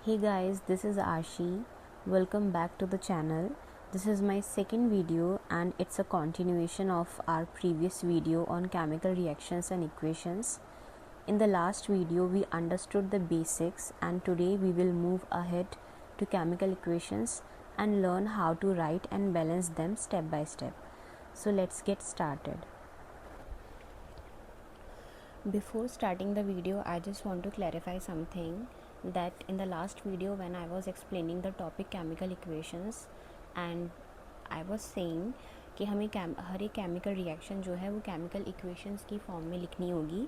Hey guys, this is Ashi. Welcome back to the channel. This is my second video and it's a continuation of our previous video on chemical reactions and equations. In the last video we understood the basics and today we will move ahead to chemical equations and learn how to write and balance them step by step. So let's get started. Before starting the video, I just want to clarify something that in the last video when I was explaining the topic chemical equations and I was saying कि हमें हर एक chemical reaction जो है वो chemical equations की form में लिखनी होगी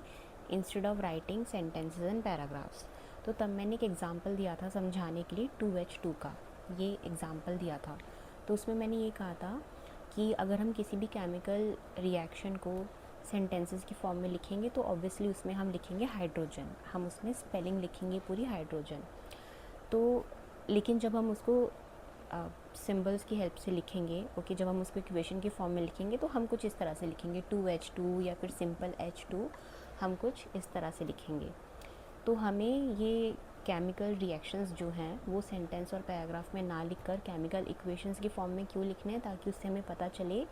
instead of writing sentences and paragraphs. तो तब मैंने एक एग्जांपल दिया था समझाने के लिए 2H2 का, ये एग्जांपल दिया था। तो उसमें मैंने ये कहा था कि अगर हम किसी भी केमिकल रिएक्शन को सेंटेंसेस की फॉर्म में लिखेंगे तो ऑब्वियसली उसमें हम लिखेंगे हाइड्रोजन, हम उसमें स्पेलिंग लिखेंगे पूरी हाइड्रोजन। तो लेकिन जब हम उसको सिंबल्स की हेल्प से लिखेंगे, ओके, जब हम उसको इक्वेशन की फॉर्म में लिखेंगे तो हम कुछ इस तरह से लिखेंगे 2H2 या फिर सिंपल H2, हम कुछ इस तरह से लिखेंगे। तो हमें ये केमिकल रिएक्शंस जो हैं वो सेंटेंस और पैराग्राफ में ना लिखकर केमिकल इक्वेशंस की फॉर्म में क्यों लिखने हैं, ताकि उससे हमें पता चले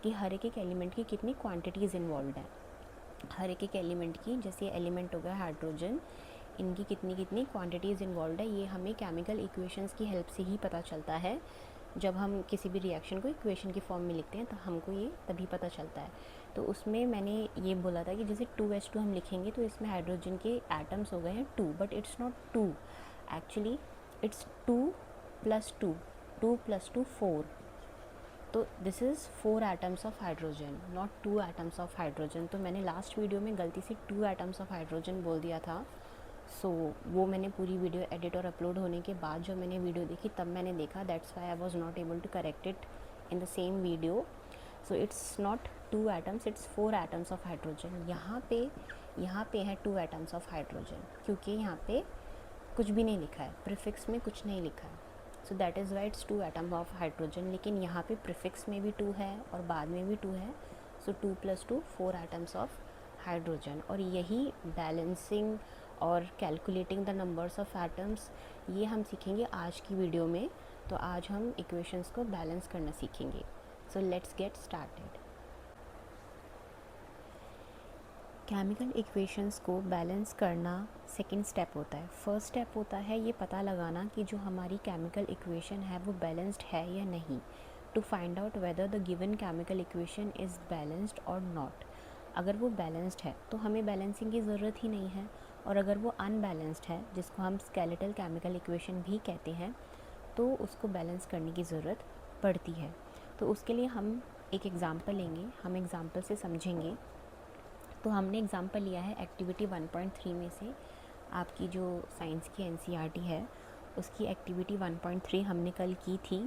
कि हर एक एलिमेंट की कितनी क्वांटिटीज़ इन्वॉल्व हैं। हर एक एलिमेंट की, जैसे एलिमेंट हो गया हाइड्रोजन, इनकी कितनी कितनी क्वांटिटीज़ इन्वॉल्व है, ये हमें केमिकल इक्वेशंस की हेल्प से ही पता चलता है। जब हम किसी भी रिएक्शन को इक्वेशन की फॉर्म में लिखते हैं तो हमको ये तभी पता चलता है। तो उसमें मैंने ये बोला था कि जैसे 2H2 हम लिखेंगे तो इसमें हाइड्रोजन के एटम्स हो गए हैं 2, but it's not 2, actually it's 2 + 2, 2 + 2 4। तो this is 4 atoms of hydrogen, not 2 atoms of hydrogen. तो मैंने लास्ट वीडियो में गलती से 2 एटम्स ऑफ हाइड्रोजन बोल दिया था। वो मैंने पूरी वीडियो एडिट और अपलोड होने के बाद जब मैंने वीडियो देखी तब मैंने देखा, that's why I was not able to correct it in the same video. So it's not 2 atoms, it's 4 atoms of hydrogen. यहाँ पे है 2 एटम्स ऑफ हाइड्रोजन, क्योंकि यहाँ पे कुछ भी नहीं लिखा है, प्रीफिक्स में कुछ नहीं लिखा है। So that is why it's 2 atom of hydrogen. लेकिन यहाँ पे प्रीफिक्स में भी 2 है और बाद में भी 2 है। सो 2 + 2 4 एटम्स ऑफ हाइड्रोजन। और यही बैलेंसिंग और calculating the numbers of atoms, ये हम सीखेंगे आज की वीडियो में। तो आज हम इक्वेशंस को बैलेंस करना सीखेंगे। So let's get started. Chemical equations को बैलेंस करना सेकंड स्टेप होता है। फर्स्ट स्टेप होता है ये पता लगाना कि जो हमारी केमिकल इक्वेशन है वो बैलेंस्ड है या नहीं, to find out whether the given chemical equation is balanced और नॉट। अगर वो बैलेंस्ड है तो हमें बैलेंसिंग की ज़रूरत ही नहीं है, और अगर वो अनबैलेंस्ड है, जिसको हम स्केलेटल केमिकल इक्वेशन भी कहते हैं, तो उसको बैलेंस करने की ज़रूरत पड़ती है। तो उसके लिए हम एक एग्ज़ाम्पल लेंगे, हम एग्ज़ाम्पल से समझेंगे। तो हमने एग्ज़ाम्पल लिया है एक्टिविटी 1.3 में से। आपकी जो साइंस की NCERT है उसकी एक्टिविटी 1.3 हमने कल की थी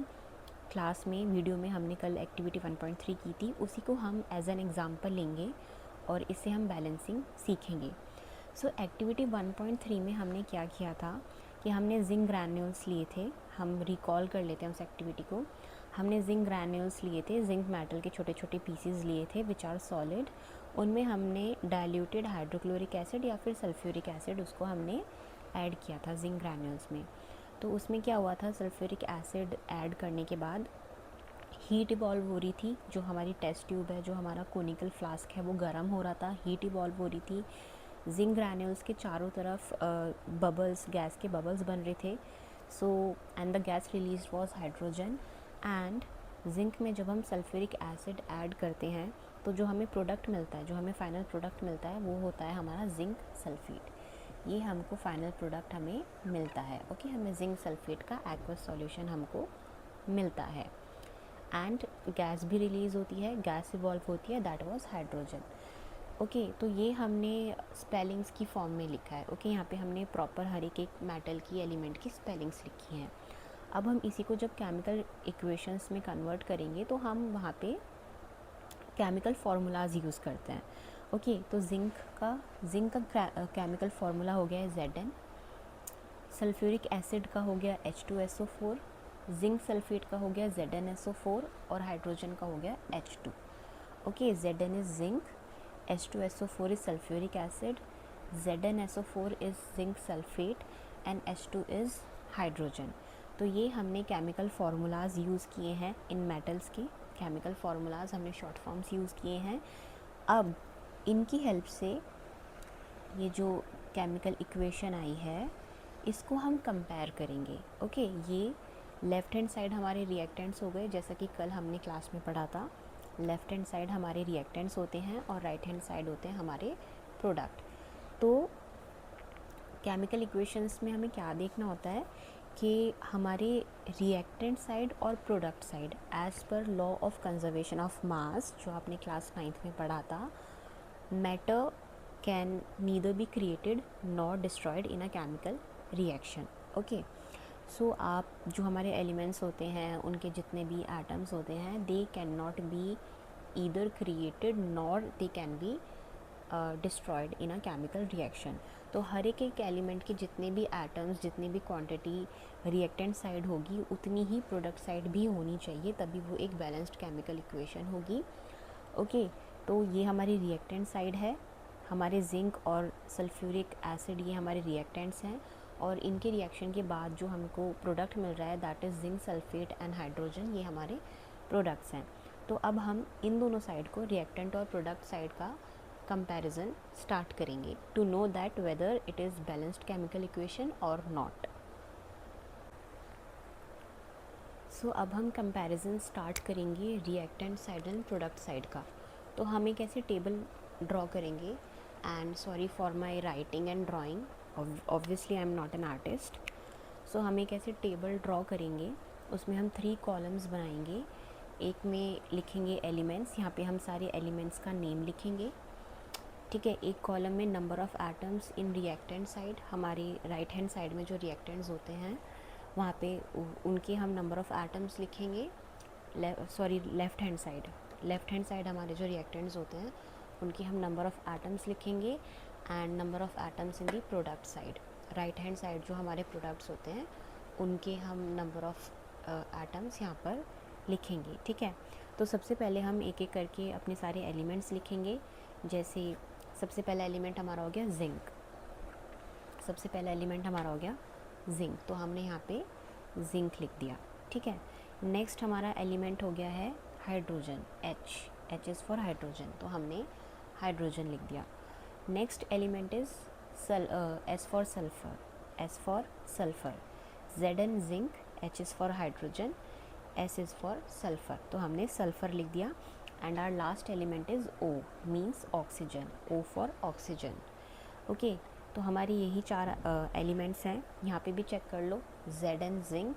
क्लास में, वीडियो में हमने कल एक्टिविटी 1.3 की थी। उसी को हम एज एन एग्ज़ाम्पल लेंगे और इससे हम बैलेंसिंग सीखेंगे। सो एक्टिविटी 1.3 में हमने क्या किया था कि हमने जिंक ग्रैन्यूल्स लिए थे। हम रिकॉल कर लेते हैं उस एक्टिविटी को। हमने जिंक ग्रैन्यूल्स लिए थे, जिंक मेटल के छोटे छोटे पीसीज लिए थे विच आर सॉलिड। उनमें हमने डाइल्यूटेड हाइड्रोक्लोरिक एसिड या फिर सल्फ्यूरिक एसिड, उसको हमने ऐड किया था जिंक ग्रैन्यूल्स में। तो उसमें क्या हुआ था, सल्फ्यूरिक एसिड ऐड करने के बाद हीट इवॉल्व हो रही थी। जो हमारी टेस्ट ट्यूब है, जो हमारा कोनिकल फ्लास्क है, वो गर्म हो रहा था, हीट इवॉल्व हो रही थी। जिंक ग्रैन्यूल्स के चारों तरफ बबल्स, गैस के बबल्स बन रहे थे। So and the gas release was hydrogen. And zinc में जब हम सल्फ्यूरिक एसिड ऐड करते हैं तो जो हमें प्रोडक्ट मिलता है, जो हमें फाइनल प्रोडक्ट मिलता है, वो होता है हमारा जिंक सल्फेट। ये हमको फाइनल प्रोडक्ट हमें मिलता है। ओके, हमें जिंक सल्फेट का एक्वस सॉल्यूशन हमको मिलता है। एंड गैस भी रिलीज़ होती है, गैस इवॉल्व होती है, दैट वाज हाइड्रोजन। ओके, तो ये हमने स्पेलिंग्स की फॉर्म में लिखा है। ओके, यहाँ पे हमने प्रॉपर हर एक मेटल की एलिमेंट की स्पेलिंग्स लिखी हैं। अब हम इसी को जब केमिकल इक्वेशंस में कन्वर्ट करेंगे तो हम वहाँ पे केमिकल फार्मूलाज यूज़ करते हैं। ओके, तो जिंक का केमिकल फार्मूला हो गया है Zn, सल्फ्यूरिक एसिड का हो गया H2SO4, जिंक सल्फेट का हो गया ZnSO4 और हाइड्रोजन का हो गया H2। Okay, Zn is zinc, H2SO4 is sulfuric acid, ZnSO4 is zinc sulfate and H2 is hydrogen. तो ये हमने केमिकल फार्मूलाज यूज़ किए हैं इन मेटल्स के, केमिकल फार्मूलाज हमने शॉर्ट फॉर्म्स यूज़ किए हैं। अब इनकी हेल्प से ये जो केमिकल इक्वेशन आई है इसको हम कंपेयर करेंगे। ओके, ये लेफ़्ट हैंड साइड हमारे रिएक्टेंट्स हो गए, जैसा कि कल हमने क्लास में पढ़ा था। लेफ़्ट हैंड साइड हमारे रिएक्टेंट्स होते हैं और राइट हैंड साइड होते हैं हमारे प्रोडक्ट। तो केमिकल इक्वेशंस में हमें क्या देखना होता है कि हमारे रिएक्टेंट साइड और product side as per law of conservation of mass, जो आपने क्लास 9th में पढ़ा था, matter can neither be created nor destroyed in a chemical reaction. Okay, so आप जो हमारे एलिमेंट्स होते हैं उनके जितने भी एटम्स होते हैं, they can not be either created nor they can be destroyed in a chemical reaction. तो हर एक एलिमेंट के जितने भी एटम्स, जितनी भी क्वांटिटी रिएक्टेंट साइड होगी उतनी ही प्रोडक्ट साइड भी होनी चाहिए, तभी वो एक बैलेंस्ड केमिकल इक्वेशन होगी। ओके, तो ये हमारी रिएक्टेंट साइड है। हमारे जिंक और सल्फ्यूरिक एसिड ये हमारे रिएक्टेंट्स हैं, और इनके रिएक्शन के बाद जो हमको प्रोडक्ट मिल रहा है that is zinc sulphate and hydrogen, ये हमारे प्रोडक्ट्स हैं। तो अब हम इन दोनों साइड को, रिएक्टेंट और प्रोडक्ट साइड का कंपैरिजन स्टार्ट करेंगे to know that whether it is balanced chemical equation और नॉट। सो अब हम कंपैरिजन स्टार्ट करेंगे reactant side and product side का। तो हम एक ऐसे टेबल ड्रॉ करेंगे, and sorry for my writing and drawing, obviously I am not an artist. So हम एक ऐसे टेबल ड्रॉ करेंगे, उसमें हम 3 कॉलम्स बनाएंगे। एक में लिखेंगे एलिमेंट्स, यहाँ पे हम सारे एलिमेंट्स का नेम लिखेंगे, ठीक है। एक कॉलम में number of atoms in reactant side, हमारे राइट हैंड साइड में जो रिएक्टेंट्स होते हैं वहाँ पे उनके हम नंबर ऑफ़ एटम्स लिखेंगे। लेफ़्ट हैंड साइड हमारे जो रिएक्टेंट्स होते हैं उनके हम नंबर ऑफ़ एटम्स लिखेंगे, and number of atoms in the product side. Right hand side जो हमारे प्रोडक्ट्स होते हैं उनके हम नंबर ऑफ़ एटम्स यहाँ पर लिखेंगे, ठीक है। तो सबसे पहले हम एक एक करके अपने सारे एलिमेंट्स लिखेंगे। जैसे सबसे पहला एलिमेंट हमारा हो गया जिंक, सबसे पहला एलिमेंट हमारा हो गया जिंक, तो हमने यहाँ पे जिंक लिख दिया, ठीक है। नेक्स्ट हमारा एलिमेंट हो गया है hydrogen, H is for hydrogen, तो हमने हाइड्रोजन लिख दिया। Next element is S for sulphur, Z N zinc, H is for hydrogen, S is for sulphur, तो हमने सल्फ़र लिख दिया। And our last element is O, means oxygen, O for oxygen. Okay, तो हमारी यही 4 elements हैं। यहाँ पे भी चेक कर लो, Z N zinc,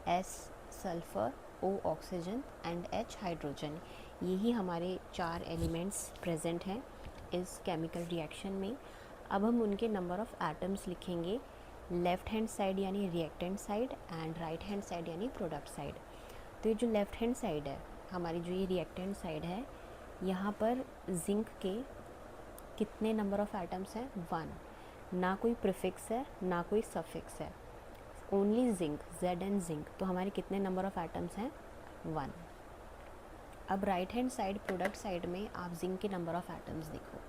S sulphur, O oxygen and H hydrogen, यही हमारे 4 एलिमेंट्स प्रेजेंट हैं इस केमिकल रिएक्शन में। अब हम उनके नंबर ऑफ़ एटम्स लिखेंगे, लेफ़्ट हैंड साइड यानी reactant side, and right hand side यानी प्रोडक्ट साइड। तो ये जो लेफ़्ट हैंड साइड है हमारी, जो ये रिएक्टेंट साइड है, यहाँ पर जिंक के कितने नंबर ऑफ़ एटम्स हैं? 1, ना कोई प्रीफिक्स है ना कोई सफिक्स है, only zinc, Z N zinc, तो हमारे कितने नंबर ऑफ़ एटम्स हैं? 1। अब right hand side product side में आप जिंक के नंबर ऑफ़ एटम्स देखो,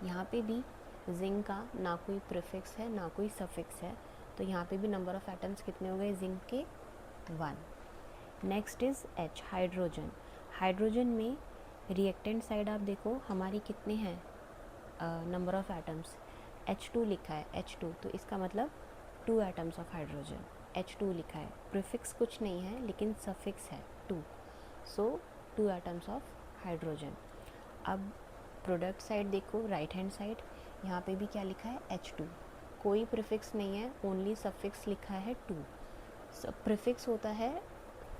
यहाँ पे भी जिंक का ना कोई प्रीफिक्स है ना कोई सफिक्स है, तो यहाँ पे भी नंबर ऑफ़ एटम्स कितने हो गए जिंक के? 1। Next is H, hydrogen. Hydrogen में रिएक्टेंट साइड आप देखो हमारी कितने हैं नंबर ऑफ़ एटम्स? H2 लिखा है, H2, तो इसका मतलब 2 एटम्स ऑफ हाइड्रोजन, H2 लिखा है। प्रीफिक्स कुछ नहीं है लेकिन सफिक्स है 2, सो 2 एटम्स ऑफ हाइड्रोजन। अब प्रोडक्ट साइड देखो, राइट हैंड साइड, यहाँ पे भी क्या लिखा है? H2, कोई प्रीफिक्स नहीं है, ओनली सफिक्स लिखा है 2। प्रीफिक्स होता है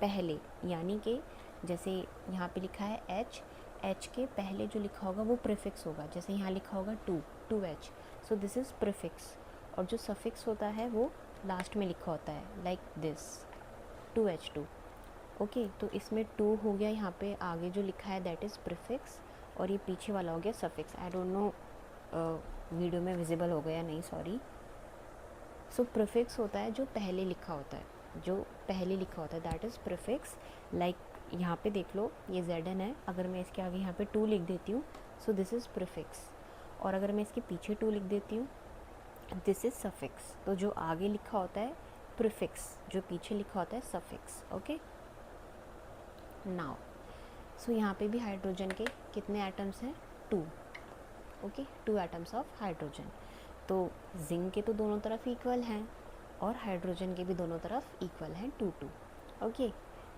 पहले, यानी कि जैसे यहाँ पे लिखा है H के पहले जो लिखा होगा वो प्रीफिक्स होगा, जैसे यहाँ लिखा होगा 2H, so this is prefix. और जो सफिक्स होता है वो लास्ट में लिखा होता है, लाइक दिस 2H2। ओके, तो इसमें 2 हो गया, यहाँ पे आगे जो लिखा है दैट इज़ प्रीफिक्स, और ये पीछे वाला हो गया suffix. I don't know video में विजिबल हो गया नहीं, सॉरी। सो प्रीफिक्स होता है जो पहले लिखा होता है, जो पहले लिखा होता है दैट इज़ प्रीफिक्स। लाइक यहाँ पे देख लो, ये Zn है, अगर मैं इसके आगे यहाँ पे 2 लिख देती हूँ, सो दिस इज़ प्रीफिक्स, और अगर मैं इसके पीछे 2 लिख देती हूँ, दिस इज़ सफिक्स। तो जो आगे लिखा होता है प्रीफिक्स जो पीछे लिखा होता है सफिक्स। ओके, नाउ सो यहाँ पे भी हाइड्रोजन के कितने एटम्स हैं? 2। Okay, 2 atoms of hydrogen. तो जिंक के तो दोनों तरफ इक्वल हैं और हाइड्रोजन के भी दोनों तरफ इक्वल हैं 2 2। Okay,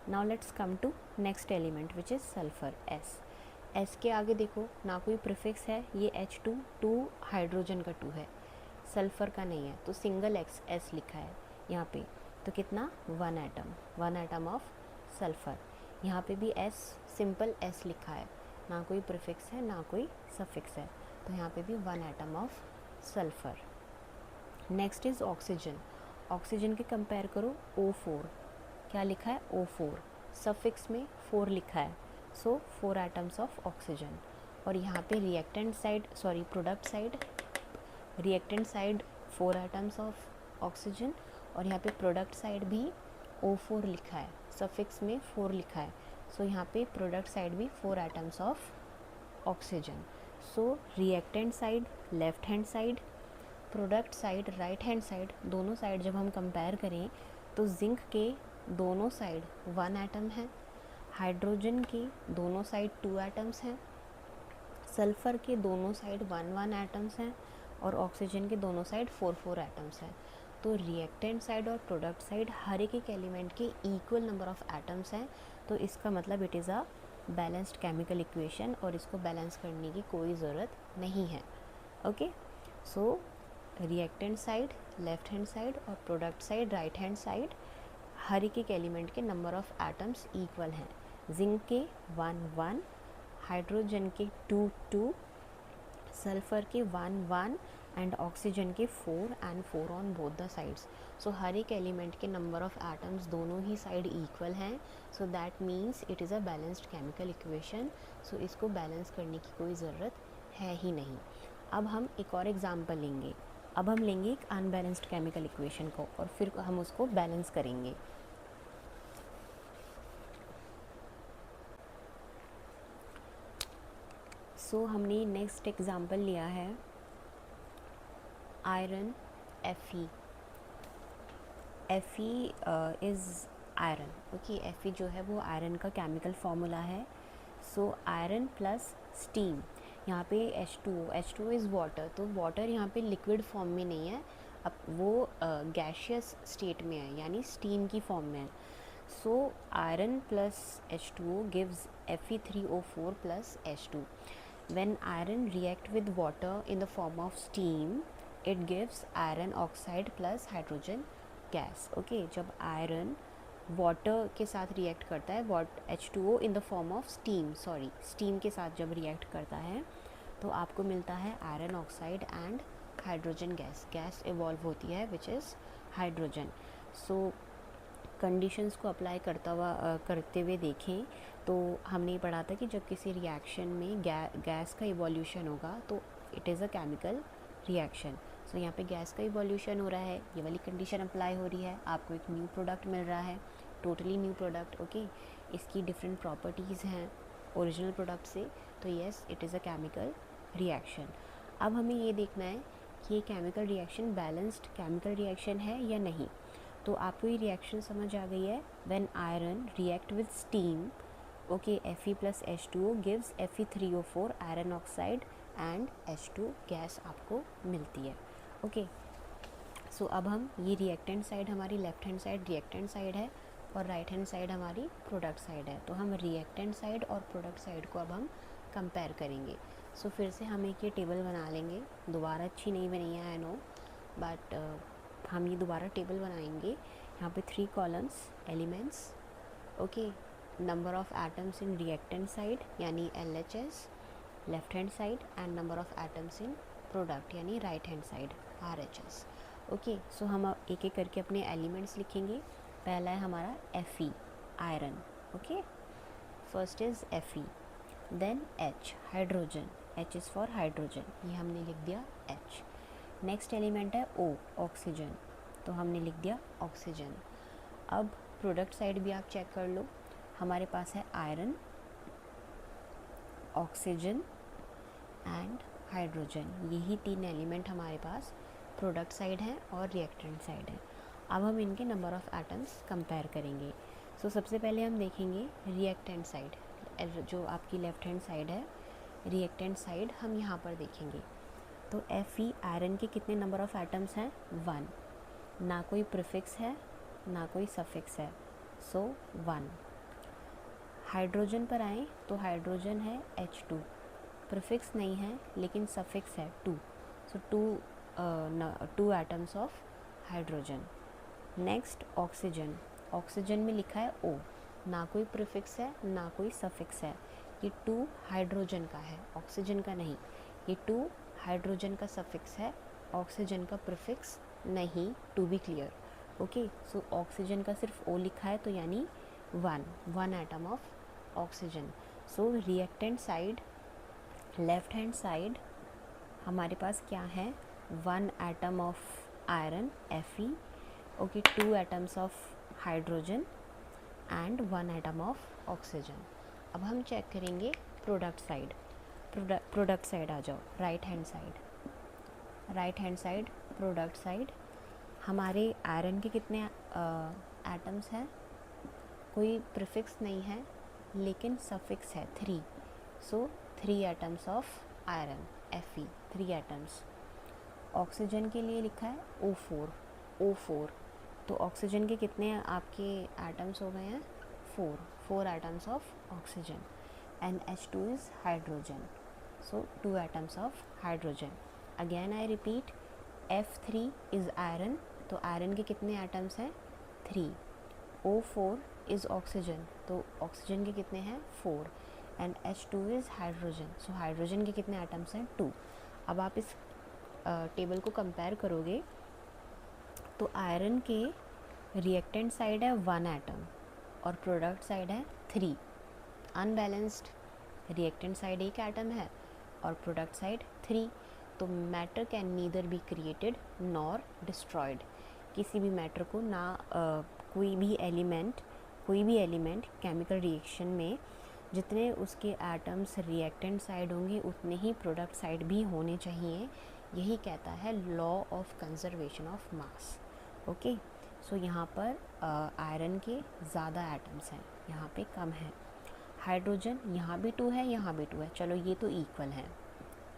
now let's come to next element which is sulphur S. S के आगे देखो ना कोई प्रीफिक्स है, ये H2 2 हाइड्रोजन का 2 है, सल्फर का नहीं है, तो सिंगल एक्स एस लिखा है यहाँ पे। तो कितना? 1 एटम ऑफ सल्फर। यहाँ पे भी एस सिंपल एस लिखा है, ना कोई प्रीफिक्स है ना कोई सफिक्स है, तो यहाँ पे भी 1 atom of sulphur. Next is oxygen. Oxygen के कंपेयर करो O4, क्या लिखा है? O4, सफिक्स में 4 लिखा है, सो 4 एटम्स ऑफ ऑक्सीजन। और यहाँ पे reactant side sorry product side, reactant side 4 atoms of oxygen, और यहाँ पे प्रोडक्ट साइड भी O4 लिखा है, सफिक्स में 4 लिखा है, सो यहाँ पे प्रोडक्ट साइड भी 4 atoms of oxygen. So reactant side left hand side, product side right hand side, दोनों साइड जब हम कंपेयर करें तो जिंक के दोनों साइड 1 एटम है, हाइड्रोजन के दोनों साइड 2 एटम्स हैं, सल्फ़र के दोनों साइड 1 एटम्स हैं, और ऑक्सीजन के दोनों साइड 4 एटम्स हैं। तो रिएक्टेंट साइड और प्रोडक्ट साइड हर एक एलिमेंट के इक्वल नंबर ऑफ एटम्स हैं, तो इसका मतलब it is a balanced chemical equation, और इसको बैलेंस करने की कोई ज़रूरत नहीं है। Okay, so reactant side left hand side और product side right hand side हर एक एलिमेंट के नंबर ऑफ एटम्स इक्वल हैं। जिंक के 1 हाइड्रोजन के 2 सल्फ़र के 1 एंड ऑक्सीजन के 4 and 4 on both the sides. So हर एक एलिमेंट के नंबर ऑफ एटम्स दोनों ही साइड इक्वल हैं, so that means it is a balanced chemical equation. So इसको बैलेंस करने की कोई ज़रूरत है ही नहीं। अब हम एक और एग्जाम्पल लेंगे। अब हम लेंगे एक अनबैलेंस्ड केमिकल इक्वेशन को और फिर हम उसको बैलेंस करेंगे। सो हमने नेक्स्ट एग्जाम्पल लिया है iron Fe। Fe is iron. Okay, Fe जो है वो आयरन का केमिकल फार्मूला है। सो आयरन प्लस स्टीम, यहाँ पे H2O इज़ वाटर, तो वाटर यहाँ पे लिक्विड फॉर्म में नहीं है, अब वो गैशियस स्टेट में है, यानी स्टीम की फॉर्म में है। So iron plus H2O gives Fe3O4 plus H2। When iron react with water in the form of steam, it gives iron oxide plus hydrogen gas। Okay, जब आयरन वाटर के साथ react करता है, H2O in the form of steam, steam के साथ जब react करता है तो आपको मिलता है iron oxide and hydrogen gas evolve होती है which is hydrogen. So conditions को अप्लाई करते हुए देखें तो हमने पढ़ा था कि जब किसी रिएक्शन में गैस का इवोल्यूशन होगा तो it is a chemical reaction. So यहाँ पे गैस का इवोल्यूशन हो रहा है, ये वाली कंडीशन अप्लाई हो रही है, आपको एक न्यू प्रोडक्ट मिल रहा है, टोटली न्यू प्रोडक्ट। ओके, इसकी डिफरेंट प्रॉपर्टीज़ हैं ओरिजिनल प्रोडक्ट से, तो yes it is a chemical reaction. अब हमें ये देखना है कि ये chemical reaction balanced chemical reaction है या नहीं। तो आपको ये रिएक्शन समझ आ गई है। When iron react with steam, okay, Fe plus H2O gives Fe3O4 iron oxide and H2 gas आपको मिलती है। ओके, सो अब हम ये रिएक्टेंट साइड हमारी left hand side reactant side है और राइट हैंड साइड हमारी प्रोडक्ट साइड है, तो हम रिएक्टेंट साइड और प्रोडक्ट साइड को अब हम कंपेयर करेंगे। सो फिर से हम एक ये टेबल बना लेंगे, दोबारा अच्छी नहीं बनी है आई नो, बट हम ये दोबारा टेबल बनाएंगे। यहाँ पे 3 columns elements, okay, number of atoms in reactant side यानी LHS left hand side and number of atoms in product यानी right hand side RHS। Okay, so हम एक एक करके अपने एलिमेंट्स लिखेंगे। पहला है हमारा Fe iron. Okay, first is Fe, then H hydrogen, H is for hydrogen, ये हमने लिख दिया H। नेक्स्ट एलिमेंट है O ऑक्सीजन, तो हमने लिख दिया ऑक्सीजन। अब प्रोडक्ट साइड भी आप चेक कर लो, हमारे पास है आयरन, ऑक्सीजन एंड हाइड्रोजन, यही 3 एलिमेंट हमारे पास प्रोडक्ट साइड है और रिएक्टेंट साइड है। अब हम इनके नंबर ऑफ़ एटम्स कंपेयर करेंगे। सो सबसे पहले हम देखेंगे रिएक्टेंट साइड, जो आपकी लेफ़्ट हैंड साइड है, रिएक्टेंट साइड हम यहाँ पर देखेंगे। तो Fe आयरन के कितने नंबर ऑफ़ एटम्स हैं? 1। ना कोई प्रीफिक्स है ना कोई सफिक्स है, सो 1। हाइड्रोजन पर आएँ तो हाइड्रोजन है H2, प्रीफिक्स नहीं है लेकिन सफिक्स है 2, सो 2 atoms of hydrogen. Next oxygen, oxygen में लिखा है O, ना कोई प्रीफिक्स है ना कोई सफिक्स है, ये 2 हाइड्रोजन का है, ऑक्सीजन का नहीं। ये 2 हाइड्रोजन का सफिक्स है, ऑक्सीजन का प्रीफिक्स नहीं, to be clear. Okay, so oxygen का सिर्फ O लिखा है तो यानी 1 atom of oxygen. So reactant side, left hand side हमारे पास क्या है? 1 atom of iron Fe, okay, 2 atoms of hydrogen and 1 atom of oxygen. अब हम चेक करेंगे प्रोडक्ट साइड। प्रोडक्ट साइड आ जाओ, right hand side. Right hand side, product side, हमारे आयरन के कितने एटम्स हैं? कोई प्रीफिक्स नहीं है लेकिन सफिक्स है 3, सो 3 atoms of iron Fe, 3 atoms. Oxygen के लिए लिखा है O4, तो ऑक्सीजन के कितने आपके एटम्स हो गए हैं? 4 atoms of oxygen. And H2 is hydrogen, so 2 atoms of hydrogen. Again I repeat, F3 is iron, तो आयरन के कितने एटम्स हैं? 3। O4 इज़ ऑक्सीजन, तो ऑक्सीजन के कितने हैं? 4। And H2 is hydrogen, so hydrogen के कितने एटम्स हैं? 2। अब आप इस टेबल को कंपेयर करोगे तो आयरन के रिएक्टेंट साइड है 1 एटम और प्रोडक्ट साइड है 3। अनबैलेंस्ड, रिएक्टेंट साइड 1 एटम है और प्रोडक्ट साइड 3। तो matter can neither be created nor destroyed. किसी भी मैटर को ना कोई भी एलिमेंट केमिकल रिएक्शन में जितने उसके एटम्स रिएक्टेंट साइड होंगे उतने ही प्रोडक्ट साइड भी होने चाहिए। यही कहता है law of conservation of mass. Okay, so यहाँ पर आयरन के ज़्यादा एटम्स हैं, यहाँ पे कम है। हाइड्रोजन यहाँ भी 2 है, यहाँ भी 2 है, चलो ये तो इक्वल है,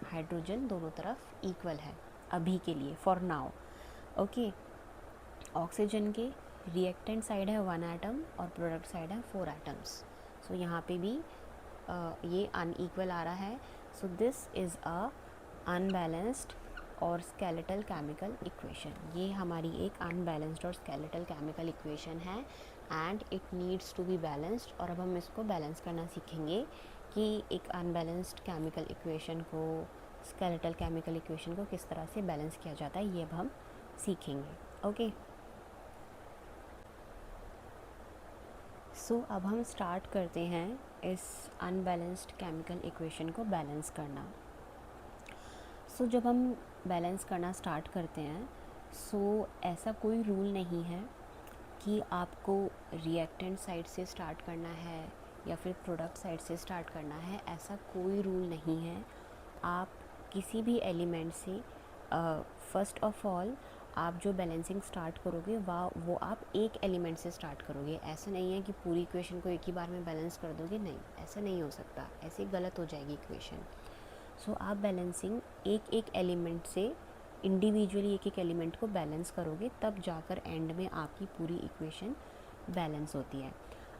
हाइड्रोजन दोनों तरफ इक्वल है अभी के लिए, फॉर नाउ। ओके, ऑक्सीजन के रिएक्टेंट साइड है 1 एटम और प्रोडक्ट साइड है 4 एटम्स, सो यहाँ पे भी ये अनइक्वल आ रहा है। So this is a unbalanced और स्केलेटल केमिकल इक्वेशन। ये हमारी एक अनबैलेंस्ड और स्केलेटल केमिकल इक्वेशन है and it needs to be balanced. और अब हम इसको बैलेंस करना सीखेंगे कि एक अनबैलेंस्ड केमिकल इक्वेशन को, स्केलेटल केमिकल इक्वेशन को किस तरह से बैलेंस किया जाता है, ये अब हम सीखेंगे। ओके, सो अब हम स्टार्ट करते हैं इस अनबैलेंस्ड केमिकल इक्वेशन को बैलेंस करना। सो जब हम बैलेंस करना स्टार्ट करते हैं, सो ऐसा कोई रूल नहीं है कि आपको रिएक्टेंट साइड से स्टार्ट करना है या फिर प्रोडक्ट साइड से स्टार्ट करना है, ऐसा कोई रूल नहीं है। आप किसी भी एलिमेंट से फर्स्ट ऑफ ऑल आप जो बैलेंसिंग स्टार्ट करोगे वो आप एक एलिमेंट से स्टार्ट करोगे। ऐसा नहीं है कि पूरी इक्वेशन को एक ही बार में बैलेंस कर दोगे, नहीं, ऐसा नहीं हो सकता, ऐसे गलत हो जाएगी इक्वेशन। सो आप बैलेंसिंग एक एक एलिमेंट से इंडिविजुअली एक एक एलिमेंट को बैलेंस करोगे, तब जाकर एंड में आपकी पूरी इक्वेशन बैलेंस होती है।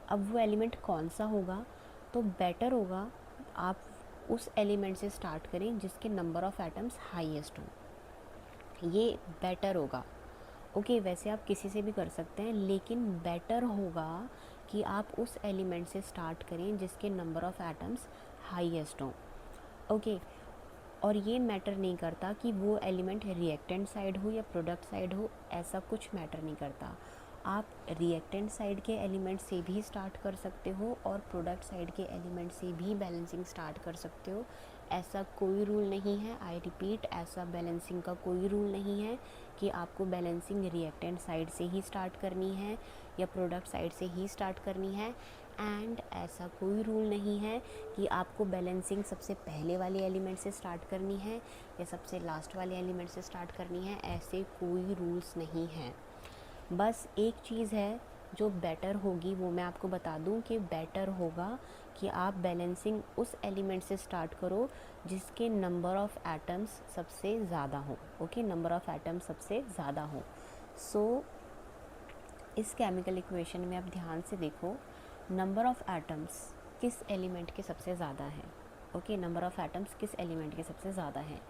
अब वो एलिमेंट कौन सा होगा, तो बेटर होगा आप उस एलिमेंट से स्टार्ट करें जिसके नंबर ऑफ़ एटम्स हाईएस्ट हों, ये बेटर होगा। ओके, वैसे आप किसी से भी कर सकते हैं, लेकिन बेटर होगा कि आप उस एलिमेंट से स्टार्ट करें जिसके नंबर ऑफ़ एटम्स हाईएस्ट हों। ओके, और ये मैटर नहीं करता कि वो एलिमेंट रिएक्टेंट साइड हो या प्रोडक्ट साइड हो, ऐसा कुछ मैटर नहीं करता। आप रिएक्टेंट साइड के एलिमेंट से भी स्टार्ट कर सकते हो और प्रोडक्ट साइड के एलिमेंट से भी बैलेंसिंग स्टार्ट कर सकते हो, ऐसा कोई रूल नहीं है। आई रिपीट, ऐसा बैलेंसिंग का कोई रूल नहीं है कि आपको बैलेंसिंग रिएक्टेंट साइड से ही स्टार्ट करनी है या प्रोडक्ट साइड से ही स्टार्ट करनी है। एंड ऐसा कोई रूल नहीं है कि आपको बैलेंसिंग सबसे पहले वाले एलिमेंट से स्टार्ट करनी है या सबसे लास्ट वाले एलिमेंट से स्टार्ट करनी है, ऐसे कोई रूल्स नहीं हैं। बस एक चीज़ है जो बेटर होगी, वो मैं आपको बता दूं कि बेटर होगा कि आप बैलेंसिंग उस एलिमेंट से स्टार्ट करो जिसके नंबर ऑफ़ एटम्स सबसे ज़्यादा हो। ओके, नंबर ऑफ़ एटम्स सबसे ज़्यादा हो। सो इस केमिकल इक्वेशन में आप ध्यान से देखो, नंबर ऑफ़ एटम्स किस एलिमेंट के सबसे ज़्यादा है। ओके, नंबर ऑफ़ एटम्स किस एलिमेंट के सबसे ज़्यादा है।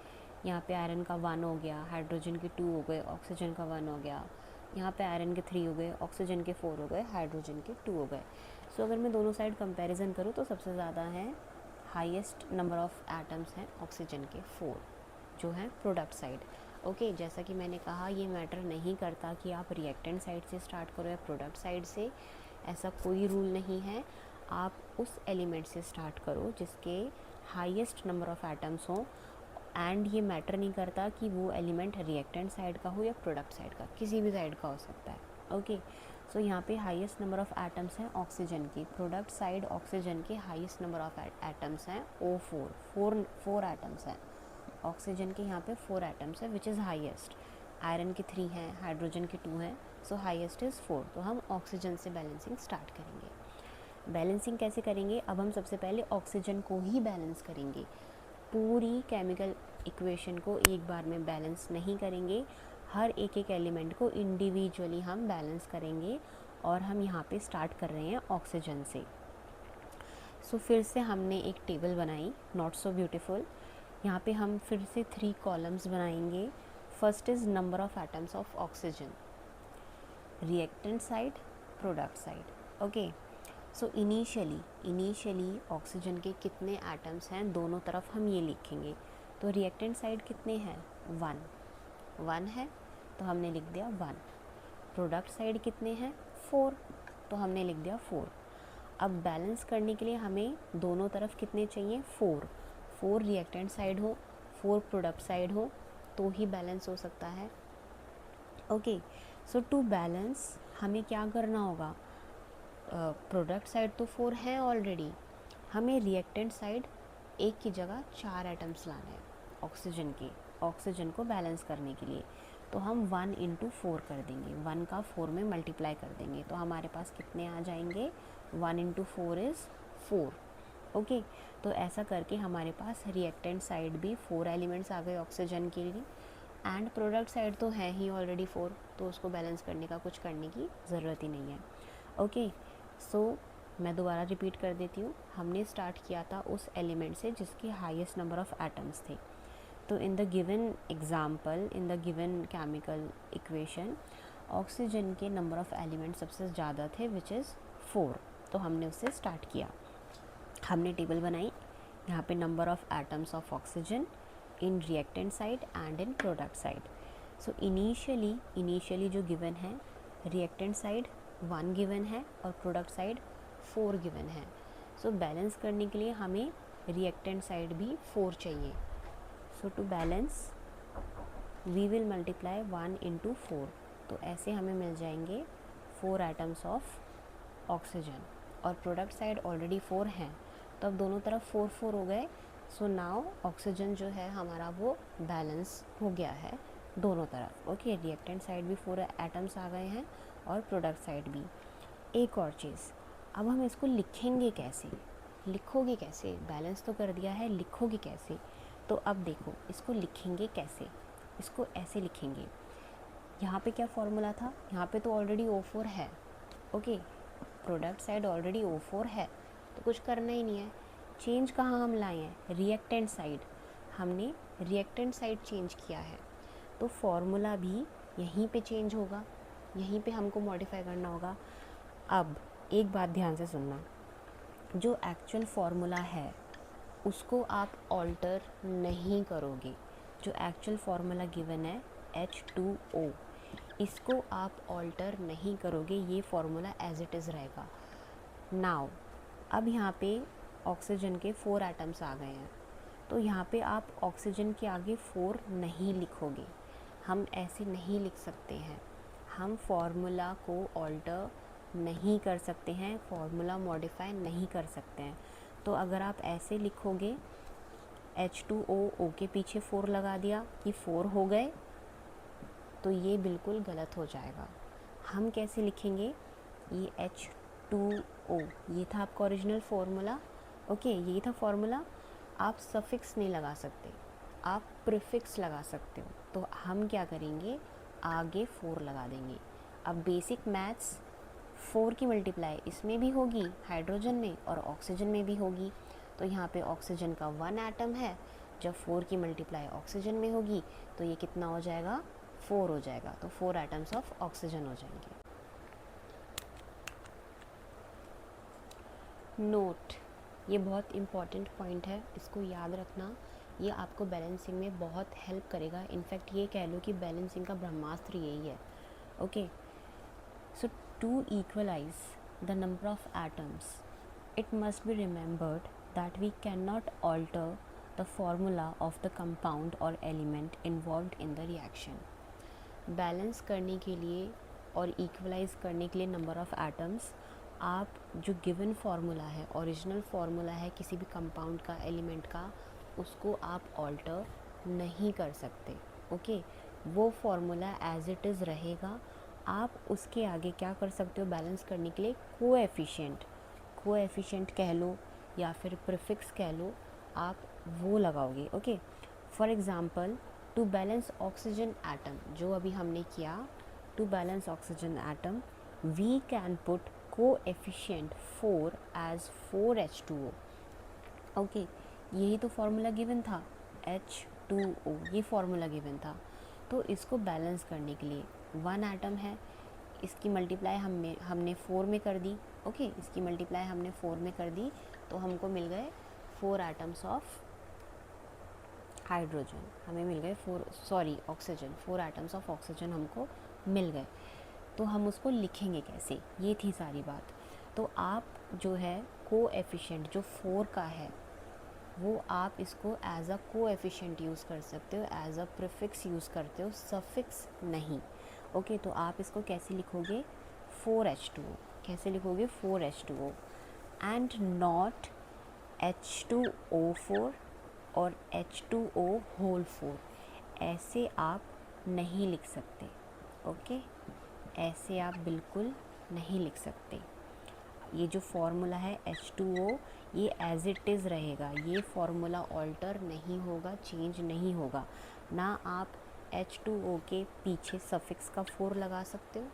यहाँ पे आयरन का 1 हो गया, हाइड्रोजन के 2 हो गए, ऑक्सीजन का 1 हो गया। यहाँ पे आयरन के 3 हो गए, ऑक्सीजन के 4 हो गए, हाइड्रोजन के 2 हो गए। सो अगर मैं दोनों साइड कंपैरिजन करूँ तो सबसे ज़्यादा है, हाईएस्ट नंबर ऑफ़ एटम्स हैं ऑक्सीजन के 4, जो है प्रोडक्ट साइड। ओके, जैसा कि मैंने कहा, ये मैटर नहीं करता कि आप रिएक्टेंट साइड से स्टार्ट करो या प्रोडक्ट साइड से, ऐसा कोई रूल नहीं है। आप उस एलिमेंट से स्टार्ट करो जिसके हाईएस्ट नंबर ऑफ़ एटम्स हों, एंड ये मैटर नहीं करता कि वो एलिमेंट रिएक्टेंट साइड का हो या प्रोडक्ट साइड का, किसी भी साइड का हो सकता है। ओके, सो यहाँ पे हाईएस्ट नंबर ऑफ़ एटम्स हैं ऑक्सीजन की, प्रोडक्ट साइड ऑक्सीजन के हाईएस्ट नंबर ऑफ़ एटम्स हैं O4, 4 एटम्स हैं ऑक्सीजन के, यहाँ पे 4 एटम्स है विच इज़ हाईएस्ट। आयरन के 3 हैं, हाइड्रोजन के 2 हैं, सो हाईएस्ट इज़ 4। तो हम ऑक्सीजन से बैलेंसिंग स्टार्ट करेंगे। बैलेंसिंग कैसे करेंगे? अब हम सबसे पहले ऑक्सीजन को ही बैलेंस करेंगे, पूरी केमिकल इक्वेशन को एक बार में बैलेंस नहीं करेंगे, हर एक एक एलिमेंट को इंडिविजुअली हम बैलेंस करेंगे। और हम यहाँ पे स्टार्ट कर रहे हैं ऑक्सीजन से। सो फिर से हमने एक टेबल बनाई, नॉट सो ब्यूटीफुल। यहाँ पे हम फिर से 3 कॉलम्स बनाएंगे। First is number of atoms of oxygen, reactant side, product side. Okay, so initially oxygen के कितने एटम्स हैं, दोनों तरफ हम ये लिखेंगे। तो रिएक्टेंट साइड कितने हैं? 1 है, तो हमने लिख दिया 1। प्रोडक्ट साइड कितने हैं? 4, तो हमने लिख दिया 4। अब बैलेंस करने के लिए हमें दोनों तरफ कितने चाहिए? 4 रिएक्टेंट साइड हो, 4 प्रोडक्ट साइड हो, तो ही बैलेंस हो सकता है। ओके, सो टू बैलेंस हमें क्या करना होगा? प्रोडक्ट साइड तो 4 है ऑलरेडी, हमें रिएक्टेंट साइड एक की जगह 4 एटम्स लाने हैं ऑक्सीजन के, ऑक्सीजन को बैलेंस करने के लिए। तो हम 1 × 4 कर देंगे, 1 का 4 में मल्टीप्लाई कर देंगे, तो हमारे पास कितने आ जाएंगे? 1 × 4 इज़ 4। ओके, तो ऐसा करके हमारे पास रिएक्टेंट साइड भी 4 एलिमेंट्स आ गए ऑक्सीजन के लिए, एंड प्रोडक्ट साइड तो है ही ऑलरेडी 4, तो उसको बैलेंस करने का कुछ करने की ज़रूरत ही नहीं है। ओके, सो मैं दोबारा रिपीट कर देती हूँ। हमने स्टार्ट किया था उस एलिमेंट से जिसके हाईएस्ट नंबर ऑफ़ एटम्स थे। तो in the given example, in the given chemical equation, oxygen के नंबर ऑफ़ एलिमेंट सबसे ज़्यादा थे विच इज़ 4, तो हमने उससे स्टार्ट किया। हमने टेबल बनाई, यहाँ पे number of atoms of oxygen in reactant side and in product side. So initially जो गिवन है, रिएक्टेंट साइड 1 गिवन है और प्रोडक्ट साइड 4 गिवन है। सो बैलेंस करने के लिए हमें रिएक्टेंट साइड भी 4 चाहिए। So to balance we will multiply 1 × 4, तो ऐसे हमें मिल जाएंगे 4 एटम्स ऑफ ऑक्सीजन, और प्रोडक्ट साइड ऑलरेडी 4 हैं, तो अब दोनों तरफ 4 4 हो गए। सो नाउ ऑक्सीजन जो है हमारा वो बैलेंस हो गया है दोनों तरफ। ओके, रिएक्टेंट साइड भी 4 एटम्स आ गए हैं और प्रोडक्ट साइड भी। एक और चीज़, अब हम इसको लिखेंगे कैसे? लिखोगे कैसे? बैलेंस तो कर दिया है, लिखोगे कैसे? तो अब देखो, इसको लिखेंगे कैसे? इसको ऐसे लिखेंगे, यहाँ पे क्या फॉर्मूला था? यहाँ पे तो ऑलरेडी O4 है। Okay, product side already O4 है, तो कुछ करना ही नहीं है। चेंज कहाँ हम लाए हैं? रिएक्टेंट साइड, हमने रिएक्टेंट साइड चेंज किया है, तो फॉर्मूला भी यहीं पे चेंज होगा, यहीं पे हमको मॉडिफाई करना होगा। अब एक बात ध्यान से सुनना, जो एक्चुअल फॉर्मूला है उसको आप ऑल्टर नहीं करोगे। जो एक्चुअल फार्मूला गिवन है H2O, इसको आप ऑल्टर नहीं करोगे, ये फार्मूला एज इट इज़ रहेगा। नाउ अब यहाँ पे ऑक्सीजन के 4 एटम्स आ गए हैं, तो यहाँ पे आप ऑक्सीजन के आगे 4 नहीं लिखोगे, हम ऐसे नहीं लिख सकते हैं, हम फार्मूला को ऑल्टर नहीं कर सकते हैं, फार्मूला मॉडिफाई नहीं कर सकते हैं। तो अगर आप ऐसे लिखोगे, H2O के पीछे 4 लगा दिया कि 4 हो गए, तो ये बिल्कुल गलत हो जाएगा। हम कैसे लिखेंगे, ये H2O, ये था आपका ओरिजिनल फार्मूला। ओके, यही था फार्मूला। आप सफिक्स नहीं लगा सकते, आप प्रीफिक्स लगा सकते हो। तो हम क्या करेंगे, आगे 4 लगा देंगे। अब बेसिक मैथ्स, 4 की मल्टीप्लाई इसमें भी होगी हाइड्रोजन में और ऑक्सीजन में भी होगी। तो यहाँ पे ऑक्सीजन का 1 एटम है, जब 4 की मल्टीप्लाई ऑक्सीजन में होगी तो ये कितना हो जाएगा, 4 हो जाएगा। तो 4 एटम्स ऑफ ऑक्सीजन हो जाएंगे। नोट, ये बहुत इम्पॉर्टेंट पॉइंट है, इसको याद रखना। ये आपको बैलेंसिंग में बहुत हेल्प करेगा। इनफैक्ट ये कह लो कि बैलेंसिंग का ब्रह्मास्त्र यही है। Okay, so to equalize the number of atoms, it must be remembered that we cannot alter the formula of the compound or element involved in the reaction. Balance करने के लिए और इक्वलाइज करने के लिए नंबर ऑफ एटम्स, आप जो given formula है, ओरिजिनल फार्मूला है किसी भी कंपाउंड का, एलिमेंट का, उसको आप ऑल्टर नहीं कर सकते। ओके, वो फार्मूला एज इट इज़ रहेगा। आप उसके आगे क्या कर सकते हो बैलेंस करने के लिए, कोएफिशिएंट कह लो या फिर प्रीफिक्स कह लो, आप वो लगाओगे। Okay, for example to balance oxygen atom, जो अभी हमने किया, to balance oxygen atom we can put coefficient 4 as 4H2O। Okay, यही तो फार्मूला गिवन था, H2O, ये फार्मूला गिवन था। तो इसको बैलेंस करने के लिए 1 एटम है, इसकी मल्टीप्लाई हमने 4 में कर दी। ओके, इसकी मल्टीप्लाई हमने 4 में कर दी, तो हमको मिल गए 4 एटम्स ऑफ हाइड्रोजन, हमें मिल गए ऑक्सीजन, 4 एटम्स ऑफ ऑक्सीजन हमको मिल गए। तो हम उसको लिखेंगे कैसे, ये थी सारी बात। तो आप जो है कोएफिशिएंट जो 4 का है, वो आप इसको एज अ कोएफिशिएंट यूज़ कर सकते हो, एज अ प्रीफिक्स यूज़ करते हो, सफिक्स नहीं। ओके, तो आप इसको कैसे लिखोगे, 4H2O, कैसे लिखोगे, 4H2O एंड नॉट H2O4 और H2O होल 4, ऐसे आप नहीं लिख सकते। ओके, ऐसे आप बिल्कुल नहीं लिख सकते। ये जो फार्मूला है H2O, ये एज इट इज़ रहेगा, ये फार्मूला ऑल्टर नहीं होगा, चेंज नहीं होगा। ना आप H2O के पीछे सफिक्स का 4 लगा सकते हो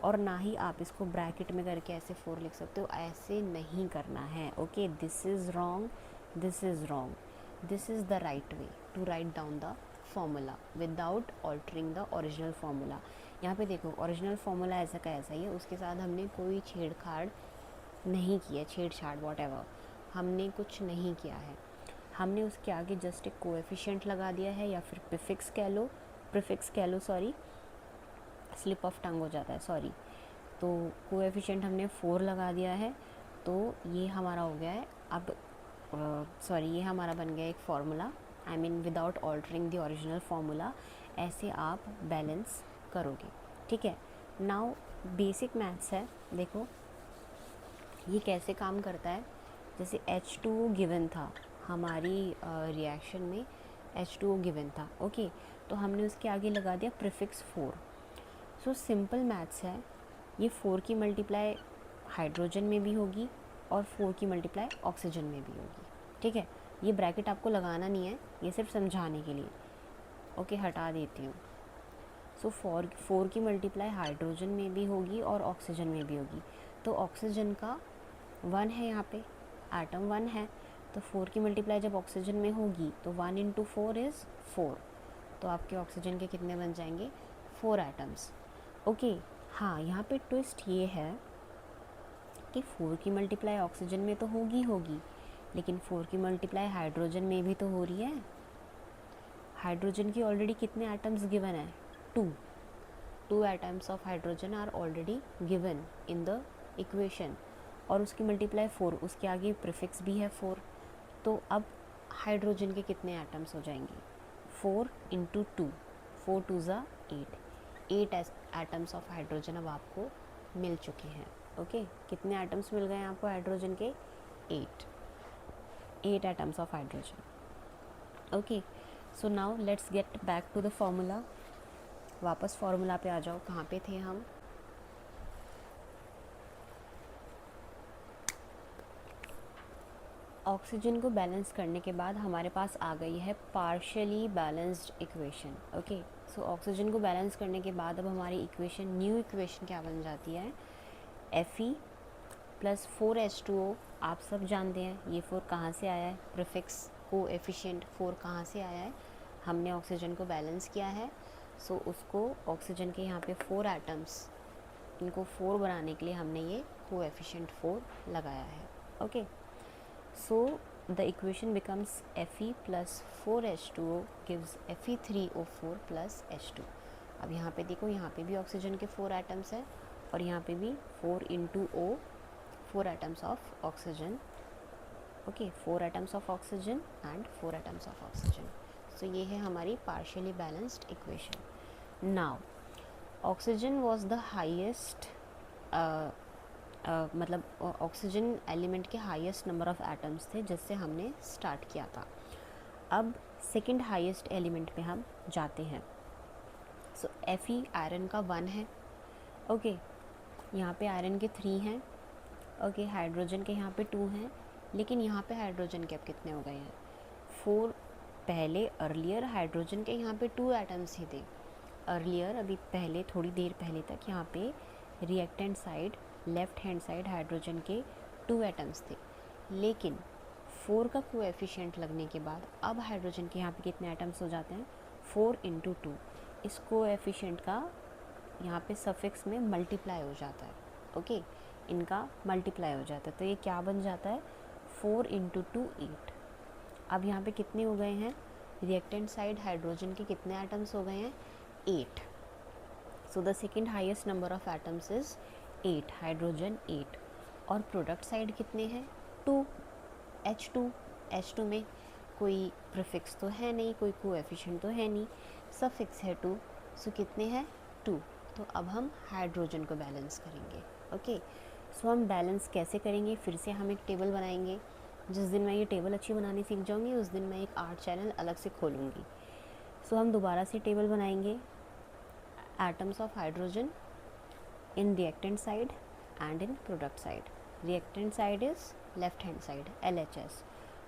और ना ही आप इसको ब्रैकेट में करके ऐसे 4 लिख सकते हो, ऐसे नहीं करना है। Okay, this is wrong, this is wrong, this is the right way to write down the formula without altering the original formula. यहाँ पे देखो, ओरिजिनल फार्मूला ऐसा का ऐसा ही है, उसके साथ हमने कोई छेड़छाड़ नहीं किया, छेड़छाड़ वॉटएवर हमने कुछ नहीं किया है। हमने उसके आगे जस्ट एक कोएफिशिएंट लगा दिया है, या फिर प्रीफिक्स कह लो, सॉरी, स्लिप ऑफ टंग हो जाता है, सॉरी। तो कोएफिशिएंट हमने 4 लगा दिया है, तो ये हमारा हो गया है। अब ये हमारा बन गया एक formula, I mean without altering the original formula. ऐसे आप बैलेंस करोगे, ठीक है। नाउ बेसिक मैथ्स है, देखो ये कैसे काम करता है। जैसे H2O गिवन था हमारी रिएक्शन में, H2O गिवन था। ओके, तो हमने उसके आगे लगा दिया प्रीफिक्स 4। सो सिंपल मैथ्स है, ये 4 की मल्टीप्लाई हाइड्रोजन में भी होगी और 4 की मल्टीप्लाई ऑक्सीजन में भी होगी, ठीक है। ये ब्रैकेट आपको लगाना नहीं है, ये सिर्फ समझाने के लिए। ओके, हटा देती हूँ। सो 4 की मल्टीप्लाई हाइड्रोजन में भी होगी और ऑक्सीजन में भी होगी। तो ऑक्सीजन का 1 है, यहाँ पे एटम 1 है, तो 4 की मल्टीप्लाई जब ऑक्सीजन में होगी तो 1 इंटू 4 इज़ 4। तो आपके ऑक्सीजन के कितने बन जाएंगे, 4 एटम्स। ओके, हाँ, यहाँ पे ट्विस्ट ये है कि 4 की मल्टीप्लाई ऑक्सीजन में तो होगी, लेकिन 4 की मल्टीप्लाई हाइड्रोजन में भी तो हो रही है। हाइड्रोजन की ऑलरेडी कितने एटम्स गिवन है, 2 atoms of hydrogen are already given in the equation, और उसकी मल्टीप्लाई 4, उसके आगे प्रीफिक्स भी है 4। तो अब हाइड्रोजन के कितने एटम्स हो जाएंगे, 4 इंटू 2, 4 2 ज़ा 8 एटम्स ऑफ हाइड्रोजन अब आपको मिल चुके हैं। ओके, कितने एटम्स मिल गए आपको हाइड्रोजन के, 8 atoms of hydrogen. Okay, so now let's get back to the formula. वापस फार्मूला पे आ जाओ, कहाँ पे थे हम, ऑक्सीजन को बैलेंस करने के बाद हमारे पास आ गई है partially balanced equation. Okay, so oxygen को बैलेंस करने के बाद अब हमारी इक्वेशन, न्यू इक्वेशन क्या बन जाती है, Fe प्लस 4H2O। आप सब जानते हैं ये 4 कहाँ से आया है, प्रीफिक्स कोएफिशिएंट 4 कहाँ से आया है, हमने ऑक्सीजन को बैलेंस किया है। सो उसको ऑक्सीजन के यहाँ पे 4 एटम्स, इनको 4 बनाने के लिए हमने ये कोएफिशिएंट 4 लगाया है। Okay, so the equation becomes Fe plus 4H2O gives Fe3O4 plus H2। अब यहाँ पे देखो, यहाँ पे भी ऑक्सीजन के 4 एटम्स हैं और यहाँ पे भी 4 into O, 4 atoms of oxygen. Okay, 4 atoms of oxygen and 4 atoms of oxygen. So ये है हमारी partially balanced equation. Now oxygen was the highest, मतलब ऑक्सीजन एलिमेंट के हाईएस्ट नंबर ऑफ एटम्स थे जिससे हमने स्टार्ट किया था। अब सेकंड हाईएस्ट एलिमेंट पे हम जाते हैं। सो Fe आयरन का 1 है। ओके, यहाँ पे आयरन के 3 हैं। ओके, हाइड्रोजन के यहाँ पे 2 हैं, लेकिन यहाँ पे हाइड्रोजन के अब कितने हो गए हैं, 4। पहले अर्लियर हाइड्रोजन के यहाँ पे 2 एटम्स ही थे। अर्लियर, अभी पहले, थोड़ी देर पहले तक यहाँ पे reactant side, left hand side hydrogen के 2 एटम्स थे, लेकिन 4 का कोएफिशिएंट लगने के बाद अब हाइड्रोजन के यहाँ पे कितने एटम्स हो जाते हैं, 4 into 2। इस कोएफिशिएंट का यहाँ पे सफिक्स में मल्टीप्लाई हो जाता है। ओके, इनका मल्टीप्लाई हो जाता है, तो ये क्या बन जाता है, 4 into 2 8। अब यहाँ पे कितने हो गए हैं, रिएक्टेंट साइड हाइड्रोजन के कितने एटम्स हो गए हैं, 8। So the second highest number of atoms is 8, hydrogen 8। और प्रोडक्ट साइड कितने हैं, 2, H2। H2 में कोई प्रीफिक्स तो है नहीं, कोई कोएफिशिएंट तो है नहीं, सफिक्स है 2। सो कितने हैं, 2। तो अब हम हाइड्रोजन को बैलेंस करेंगे। ओके, सो हम बैलेंस कैसे करेंगे, फिर से हम एक टेबल बनाएंगे। जिस दिन मैं ये टेबल अच्छी बनानी सीख जाऊँगी उस दिन मैं एक आर्ट चैनल अलग से खोलूँगी। सो हम दोबारा से टेबल बनाएंगे, atoms of hydrogen in reactant side and in product side. Reactant side is left hand side LHS,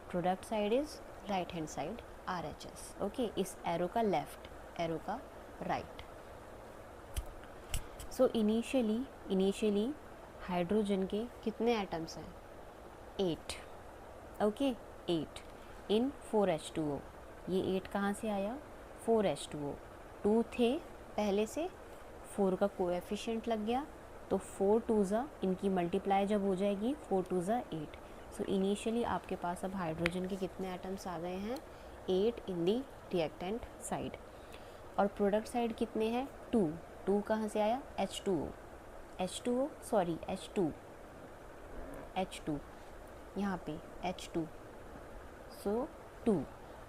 product side is right hand side RHS. Okay, इस एरो का लेफ्ट, एरो का राइट। सो इनिशियली हाइड्रोजन के कितने atoms हैं, 8। Okay, 8 इन 4H2O। ये 8 कहाँ से आया, 4H2O। 2 थे पहले से, 4 का कोएफिशिएंट लग गया, तो 4 2 इनकी मल्टीप्लाई जब हो जाएगी 4 2 8। सो इनिशियली आपके पास अब हाइड्रोजन के कितने एटम्स आ गए हैं, 8 इन दी रिएक्टेंट साइड। और प्रोडक्ट साइड कितने हैं, 2। 2 कहाँ से आया, H2O, सॉरी H2 यहाँ पे H2। सो 2।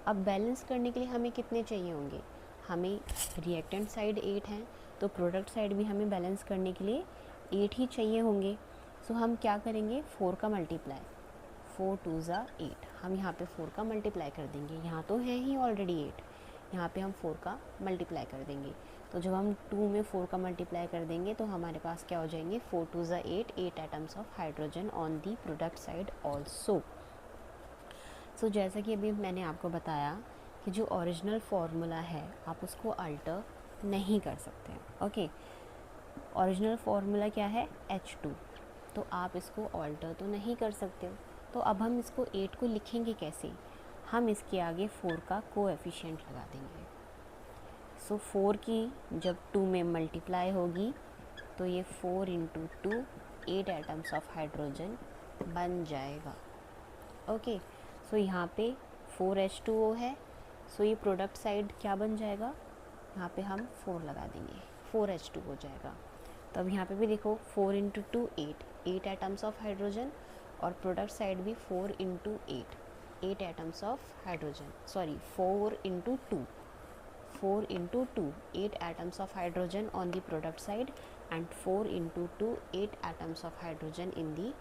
अब बैलेंस करने के लिए हमें कितने चाहिए होंगे, हमें रिएक्टेंट साइड 8 हैं, तो प्रोडक्ट साइड भी हमें बैलेंस करने के लिए 8 ही चाहिए होंगे। सो हम क्या करेंगे, 4 का मल्टीप्लाई, 4 2 8। हम यहाँ पे 4 का मल्टीप्लाई कर देंगे, यहाँ तो है ही ऑलरेडी 8, यहाँ पे हम 4 का मल्टीप्लाई कर देंगे। तो जब हम 2 में 4 का मल्टीप्लाई कर देंगे तो हमारे पास क्या हो जाएंगे, 4 2 8 atoms of hydrogen on the product side also. So जैसा कि अभी मैंने आपको बताया कि जो ओरिजिनल फार्मूला है आप उसको अल्टर नहीं कर सकते। ओके, ओरिजिनल फार्मूला क्या है, H2, तो आप इसको अल्टर तो नहीं कर सकते हो। तो अब हम इसको 8 को लिखेंगे कैसे, हम इसके आगे 4 का कोएफिशिएंट लगा देंगे। सो 4 की जब 2 में मल्टीप्लाई होगी तो ये 4 into 2 8 एटम्स ऑफ हाइड्रोजन बन जाएगा। ओके, सो यहाँ पे 4H2O है, सो ये प्रोडक्ट साइड क्या बन जाएगा, यहाँ पे हम 4 लगा देंगे, 4H2 हो जाएगा। तो अब यहाँ पे भी देखो 4 into 2 8 एटम्स ऑफ हाइड्रोजन, और प्रोडक्ट साइड भी 4 into 8 atoms of hydrogen, sorry 4 into 2 8 atoms of hydrogen on the product side and 4 into 2 8 atoms of hydrogen in the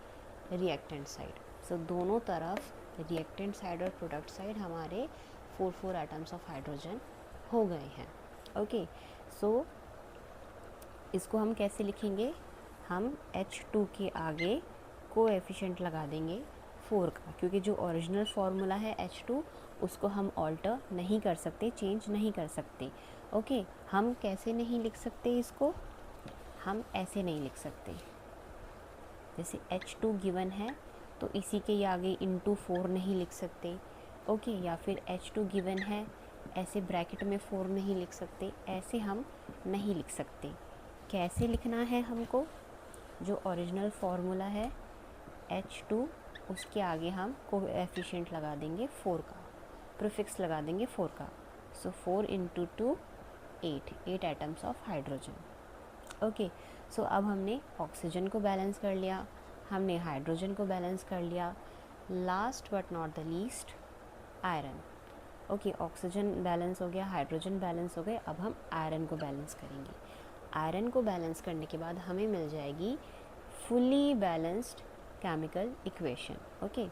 reactant side. So दोनों तरफ reactant side और product side हमारे 4 atoms of hydrogen हो गए हैं। Okay, सो इसको हम कैसे लिखेंगे, हम H2 के आगे कोएफिशिएंट लगा देंगे 4 का, क्योंकि जो ओरिजिनल फार्मूला है H2 उसको हम ऑल्टर नहीं कर सकते, चेंज नहीं कर सकते। ओके, हम कैसे नहीं लिख सकते इसको, हम ऐसे नहीं लिख सकते, जैसे H2 गिवन है तो इसी के आगे इंटू 4 नहीं लिख सकते। ओके, या फिर H2 गिवन है, ऐसे ब्रैकेट में 4 नहीं लिख सकते, ऐसे हम नहीं लिख सकते। कैसे लिखना है हमको, जो ओरिजिनल फार्मूला है H2 उसके आगे हम कोएफिशिएंट लगा देंगे 4 का, प्रीफिक्स लगा देंगे 4 का। So 4 into 2 8 atoms of hydrogen. Okay, so अब हमने ऑक्सीजन को बैलेंस कर लिया, हमने हाइड्रोजन को बैलेंस कर लिया, last but not the least iron. Okay, oxygen balance हो गया, हाइड्रोजन बैलेंस हो गए, अब हम आयरन को बैलेंस करेंगे। आयरन को बैलेंस करने के बाद हमें मिल जाएगी fully balanced chemical equation. Okay,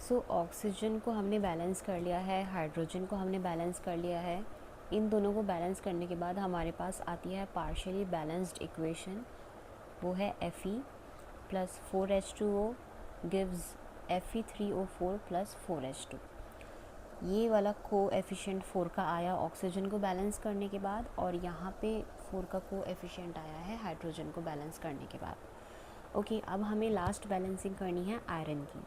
so oxygen को हमने बैलेंस कर लिया है, हाइड्रोजन को हमने बैलेंस कर लिया है। इन दोनों को बैलेंस करने के बाद हमारे पास आती है पार्शियली बैलेंस्ड इक्वेशन, वो है Fe plus 4H2O gives Fe3O4 plus 4H2। ये वाला कोएफिशिएंट 4 का आया ऑक्सीजन को बैलेंस करने के बाद, और यहाँ पे 4 का कोएफिशिएंट आया है हाइड्रोजन को बैलेंस करने के बाद। ओके, अब हमें लास्ट बैलेंसिंग करनी है आयरन की।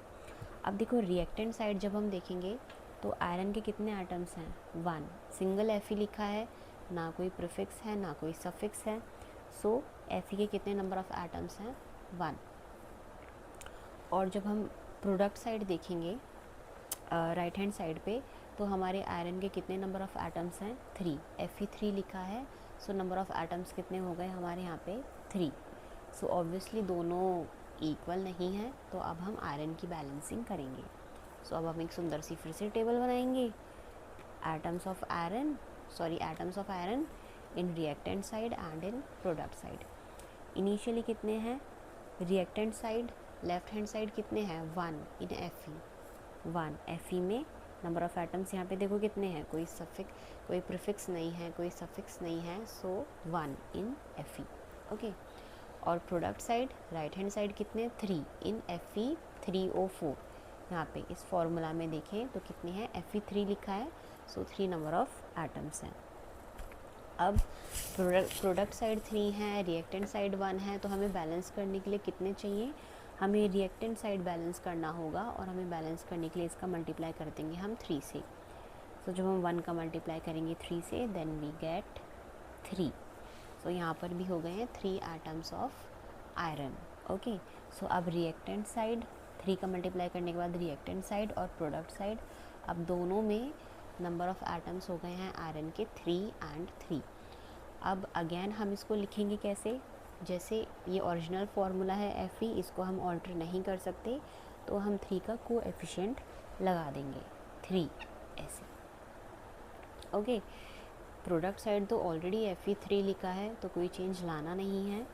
अब देखो रिएक्टेंट साइड जब हम देखेंगे तो आयरन के कितने एटम्स हैं, 1, सिंगल Fe लिखा है, ना कोई प्रीफिक्स है ना कोई सफिक्स है। सो Fe के कितने नंबर ऑफ़ एटम्स हैं, 1। और जब हम प्रोडक्ट साइड देखेंगे राइट हैंड साइड पे, तो हमारे आयरन के कितने नंबर ऑफ़ एटम्स हैं, 3, Fe3 लिखा है। सो नंबर ऑफ़ एटम्स कितने हो गए हमारे यहाँ पे, 3। सो ऑब्वियसली दोनों इक्वल नहीं है, तो अब हम आयरन की बैलेंसिंग करेंगे। सो अब हम एक सुंदर सी फिर से टेबल बनाएंगे, atoms of iron in reactant side and in product side. Initially कितने हैं reactant side, left hand side कितने हैं, 1 इन Fe, 1 Fe में नंबर ऑफ़ एटम्स यहाँ पे देखो कितने हैं, कोई प्रीफिक्स नहीं है, कोई सफिक्स नहीं है, सो 1 इन Fe। ओके, और product side right hand side कितने, 3 इन Fe3O4। यहाँ पे इस फॉर्मूला में देखें तो कितने हैं, Fe3 लिखा है, सो 3 नंबर ऑफ़ एटम्स हैं। अब प्रोडक्ट साइड 3 है, रिएक्टेंट साइड 1 है, तो हमें बैलेंस करने के लिए कितने चाहिए, हमें रिएक्टेंट साइड बैलेंस करना होगा, और हमें बैलेंस करने के लिए इसका मल्टीप्लाई कर देंगे हम 3 से। सो जब हम 1 का मल्टीप्लाई करेंगे 3 से, देन वी गेट 3। सो यहाँ पर भी हो गए हैं 3 atoms of iron. Okay, so अब रिएक्टेंट साइड 3 का मल्टीप्लाई करने के बाद रिएक्टेंट साइड और प्रोडक्ट साइड, अब दोनों में नंबर ऑफ़ एटम्स हो गए हैं आयरन के 3 एंड 3। अब अगेन हम इसको लिखेंगे कैसे, जैसे ये ओरिजिनल फार्मूला है Fe, इसको हम ऑल्टर नहीं कर सकते, तो हम 3 का कोएफिशिएंट लगा देंगे 3 ऐसे। ओके, प्रोडक्ट साइड तो ऑलरेडी Fe3 लिखा है, तो कोई चेंज लाना नहीं है।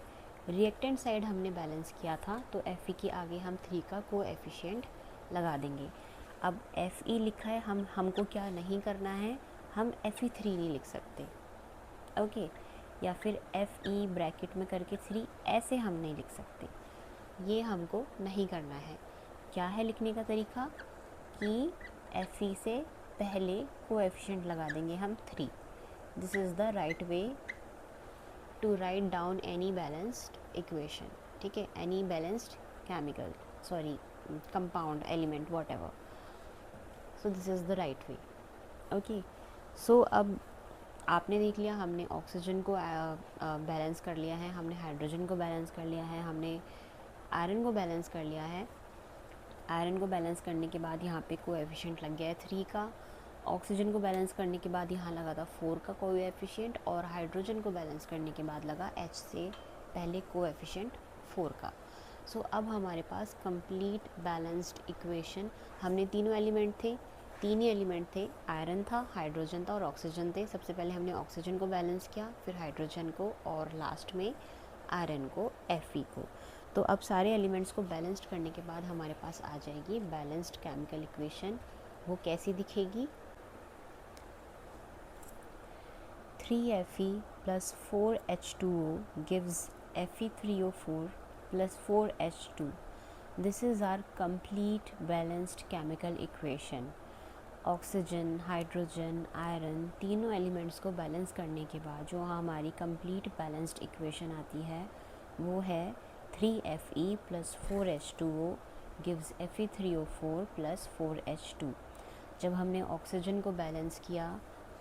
रिएक्टेंट साइड हमने बैलेंस किया था, तो Fe के आगे हम 3 का कोएफिशिएंट लगा देंगे। अब Fe लिखा है, हमको क्या नहीं करना है, हम Fe3 नहीं लिख सकते। ओके, या फिर Fe ब्रैकेट में करके 3 ऐसे हम नहीं लिख सकते, ये हमको नहीं करना है। क्या है लिखने का तरीका, कि Fe से पहले कोएफिशिएंट लगा देंगे हम 3। This is the right way to write down any balanced equation. ठीक है, any balanced compound element whatever, so this is the right way. Okay, so अब आपने देख लिया, हमने ऑक्सीजन को बैलेंस कर लिया है, हमने हाइड्रोजन को बैलेंस कर लिया है, हमने आयरन को बैलेंस कर लिया है। आयरन को बैलेंस करने के बाद यहाँ पे कोएफिशिएंट लग गया है 3 का, ऑक्सीजन को बैलेंस करने के बाद यहाँ लगा था 4 का कोएफिशिएंट, और हाइड्रोजन को बैलेंस करने के बाद लगा H से पहले कोएफिशिएंट 4 का। सो अब हमारे पास कंप्लीट बैलेंस्ड इक्वेशन, हमने तीनों एलिमेंट थे, 3 ही एलिमेंट थे, आयरन था, हाइड्रोजन था और ऑक्सीजन थे। सबसे पहले हमने ऑक्सीजन को बैलेंस किया, फिर हाइड्रोजन को, और लास्ट में आयरन को, Fe को। तो अब सारे एलिमेंट्स को बैलेंस्ड करने के बाद हमारे पास आ जाएगी बैलेंस्ड केमिकल इक्वेशन। वो कैसी दिखेगी, 3Fe plus 4H2O gives Fe3O4 plus 4H2. This is our complete balanced chemical equation. Oxygen, hydrogen, iron तीनों एलिमेंट्स को बैलेंस करने के बाद जो हमारी कंप्लीट बैलेंस्ड इक्वेशन आती है वो है 3Fe plus 4H2O gives Fe3O4 plus 4H2. जब हमने ऑक्सीजन को बैलेंस किया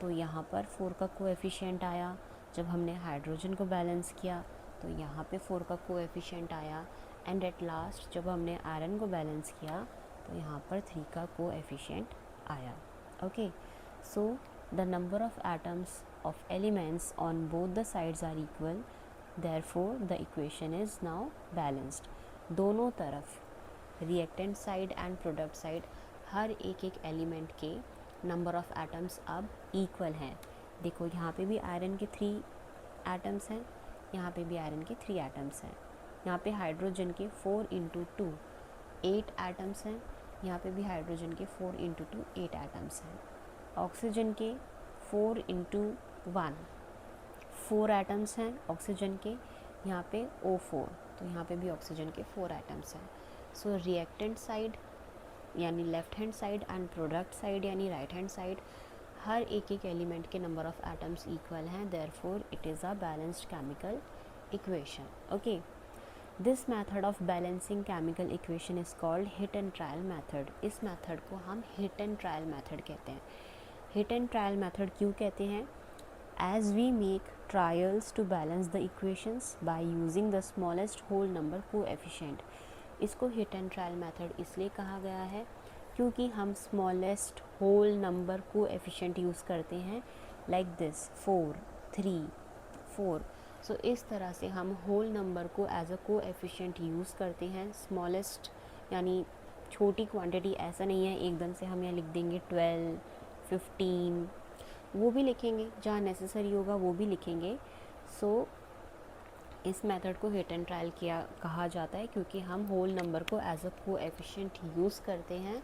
तो यहाँ पर 4 का कोएफिशिएंट आया, जब हमने हाइड्रोजन को बैलेंस किया तो यहाँ पे 4 का कोएफिशिएंट आया, एंड एट लास्ट जब हमने आयरन को बैलेंस किया तो यहाँ पर 3 का कोएफिशिएंट आया. Okay, so the number of atoms of elements on both the sides are equal, therefore the equation is now balanced. दोनों तरफ reactant side and product side हर एक एलिमेंट के नंबर ऑफ एटम्स अब इक्वल हैं. देखो यहाँ पे भी आयरन के 3 एटम्स हैं, यहाँ पे भी आयरन के 3 एटम्स हैं, यहाँ पे हाइड्रोजन के 4 × 2 8 एटम्स हैं, यहाँ पे भी हाइड्रोजन के 4 × 2 8 एटम्स हैं. ऑक्सीजन के 4 × 1 4 एटम्स हैं ऑक्सीजन के, यहाँ पे O4, तो यहाँ पे भी ऑक्सीजन के 4 एटम्स हैं. सो रिएक्टेंट साइड यानी left hand side and product side यानी राइट हैंड साइड हर एक एलिमेंट के नंबर ऑफ एटम्स इक्वल हैं, therefore it is a balanced chemical equation. Okay, this method of balancing chemical equation is called hit and trial method. इस method को हम hit and trial method कहते हैं. Hit and trial method क्यों कहते हैं? As we make trials to balance the equations by using the smallest whole number coefficient. इसको hit and trial method इसलिए कहा गया है क्योंकि हम smallest whole number coefficient use करते हैं, लाइक दिस 4 3 4. सो इस तरह से हम होल नंबर को एज अ कोएफिशिएंट यूज़ करते हैं. स्मॉलेस्ट यानी छोटी क्वांटिटी, ऐसा नहीं है एकदम से हम यहाँ लिख देंगे 12 15, वो भी लिखेंगे जहाँ नेसेसरी होगा वो भी लिखेंगे. सो इस मेथड को हिट एंड ट्रायल कहा जाता है क्योंकि हम होल नंबर को एज अ कोएफिशिएंट यूज़ करते हैं,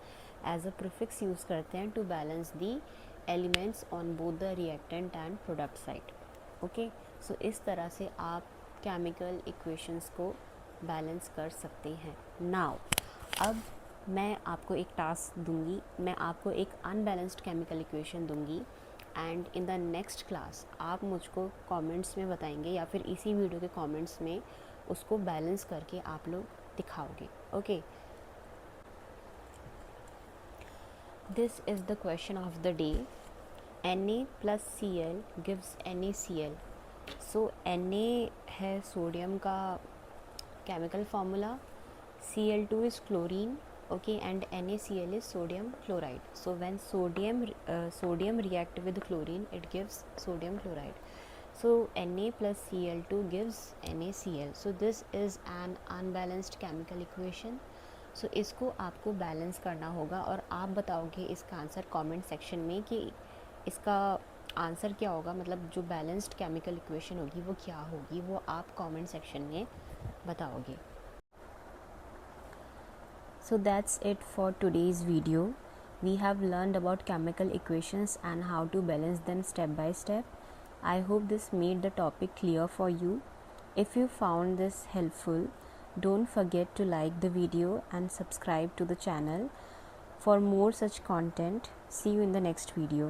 एज अ प्रीफिक्स यूज़ करते हैं to balance the elements on both the reactant and product side. Okay, so इस तरह से आप केमिकल इक्वेशंस को बैलेंस कर सकते हैं. नाउ अब मैं आपको एक टास्क दूंगी, मैं आपको एक अनबैलेंस्ड केमिकल इक्वेशन दूंगी, and in the next class आप मुझको कमेंट्स में बताएंगे या फिर इसी वीडियो के कमेंट्स में उसको बैलेंस करके आप लोग दिखाओगे. Okay, this is the question of the day. Na plus Cl gives NaCl. So Na है सोडियम का chemical formula, Cl2 is chlorine, okay, and NaCl is sodium chloride. So when sodium react with chlorine, it gives sodium chloride. So Na plus Cl2 gives NaCl. So this is an unbalanced chemical equation. So इसको आपको balance करना होगा और आप बताओगे इसका answer comment section में कि इसका आंसर क्या होगा, मतलब जो बैलेंस्ड केमिकल इक्वेशन होगी वो क्या होगी, वो आप कमेंट सेक्शन में बताओगे. So that's it for today's video. We have learned about chemical equations and how to balance them step by step. I hope this made the topic clear for you. If you found this helpful, don't forget to like the video and subscribe to the channel for more such content. See you in the next video.